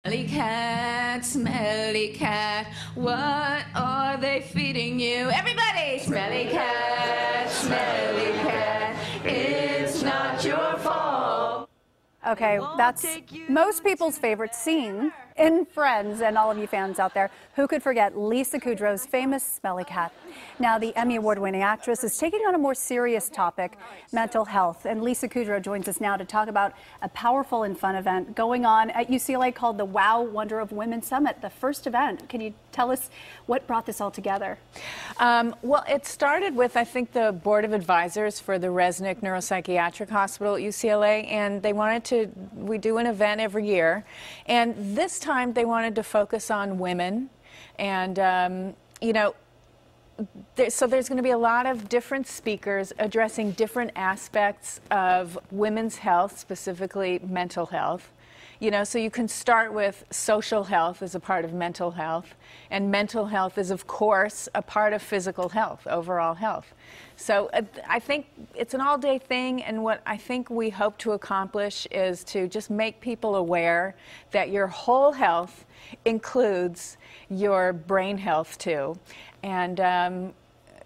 Smelly cat, what are they feeding you? Everybody! Smelly cat, it's not your fault. Okay, that's most people's favorite scene in Friends, and all of you fans out there, who could forget Lisa Kudrow's famous smelly cat? Now, the Emmy Award-winning actress is taking on a more serious topic, mental health, and Lisa Kudrow joins us now to talk about a powerful and fun event going on at UCLA called the Wow Wonder of Women Summit, the first event. Can you tell us what brought this all together? Well, it started with, I think, the Board of Advisors for the Resnick Neuropsychiatric Hospital at UCLA, and they wanted to, we do an event every year, and this time they wanted to focus on women, and, you know, so there's going to be a lot of different speakers addressing different aspects of women's health, specifically mental health. You know, so you can start with social health as a part of mental health, and mental health is, of course, a part of physical health, overall health. So I think it's an all-day thing, and what I think we hope to accomplish is to just make people aware that your whole health includes your brain health, too. And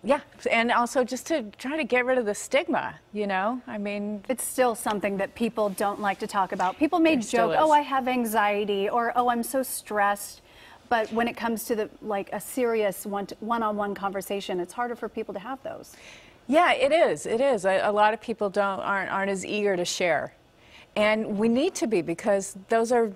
yeah, and also just to try to get rid of the stigma, you know? I mean, it's still something that people don't like to talk about. People may joke, oh, I have anxiety, or oh, I'm so stressed. But when it comes to a serious one-on-one conversation, it's harder for people to have those. Yeah, it is. It is. A lot of people aren't as eager to share. And we need to be, because those are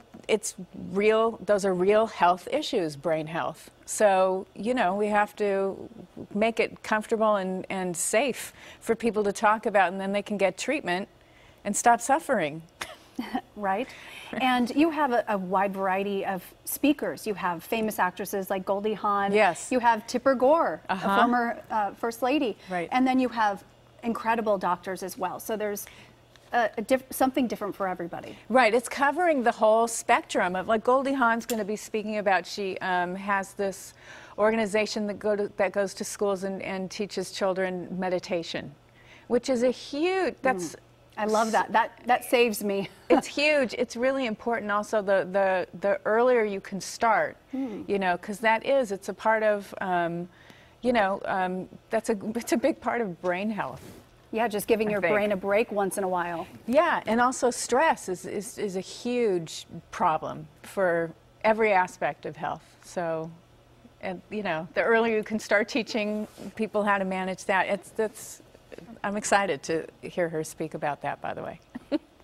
real health issues, brain health. So, you know, we have to make it comfortable and safe for people to talk about, and then they can get treatment and stop suffering. Right. And you have a wide variety of speakers. You have famous actresses like Goldie Hawn. Yes. You have Tipper Gore, a former First Lady. Right. And then you have incredible doctors as well. So there's something different for everybody. Right. It's covering the whole spectrum of, like, Goldie Hawn's going to be speaking about, she has this organization that goes to schools and teaches children meditation, which is a huge, I love that. That saves me. It's huge. It's really important. Also, the earlier you can start, you know, because it's a part of, you know, it's a big part of brain health. Yeah, just giving your brain a break once in a while. Yeah, and also stress is a huge problem for every aspect of health. So, and you know, the earlier you can start teaching people how to manage that, I'm excited to hear her speak about that, by the way.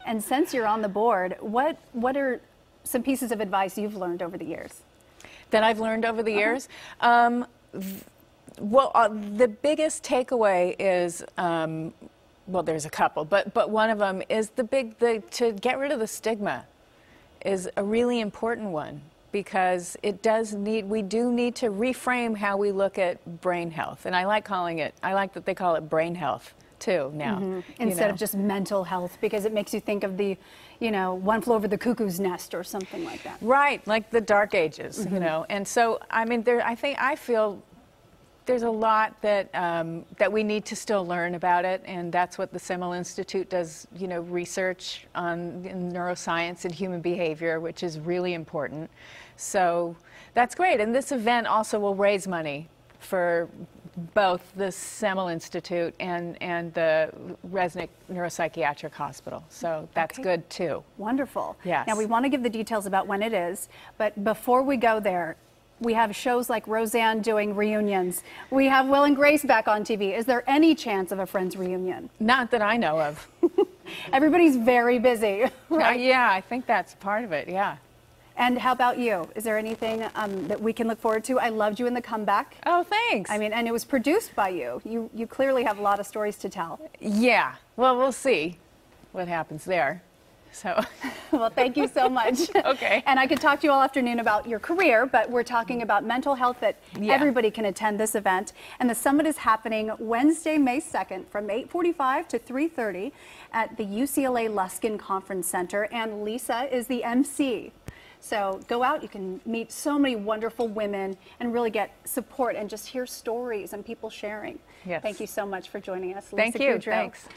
And since you're on the board, what are some pieces of advice you've learned over the years? That I've learned over the years? Well, the biggest takeaway is, well, there's a couple, but one of them is to get rid of the stigma is a really important one, because we do need to reframe how we look at brain health. And I like that they call it brain health too now. Instead of just mental health, because it makes you think of the, you know, One Flew Over the Cuckoo's Nest or something like that. Right, like the Dark Ages, you know. And so, I mean, I feel there's a lot that we need to still learn about it, and that's what the Semel Institute does, you know, research on in neuroscience and human behavior, which is really important. So that's great. And this event also will raise money for both the Semel Institute and the Resnick Neuropsychiatric Hospital. So that's good too. Wonderful. Yes. Now we want to give the details about when it is, but before we go there, we have shows like Roseanne doing reunions. We have Will and Grace back on TV. Is there any chance of a Friends reunion? Not that I know of. Everybody's very busy, right? Yeah, I think that's part of it, yeah. And how about you? Is there anything that we can look forward to? I loved you in The Comeback. Oh, thanks. I mean, and it was produced by you. You clearly have a lot of stories to tell. Yeah. Well, we'll see what happens there. So. Well, thank you so much. Okay. And I could talk to you all afternoon about your career, but we're talking about mental health, that everybody can attend this event. And the summit is happening Wednesday, May 2nd from 8:45 to 3:30 at the UCLA Luskin Conference Center. And Lisa is the MC. So go out, you can meet so many wonderful women and really get support and just hear stories and people sharing. Yes. Thank you so much for joining us, Lisa Thank you. Kudrow. Thanks.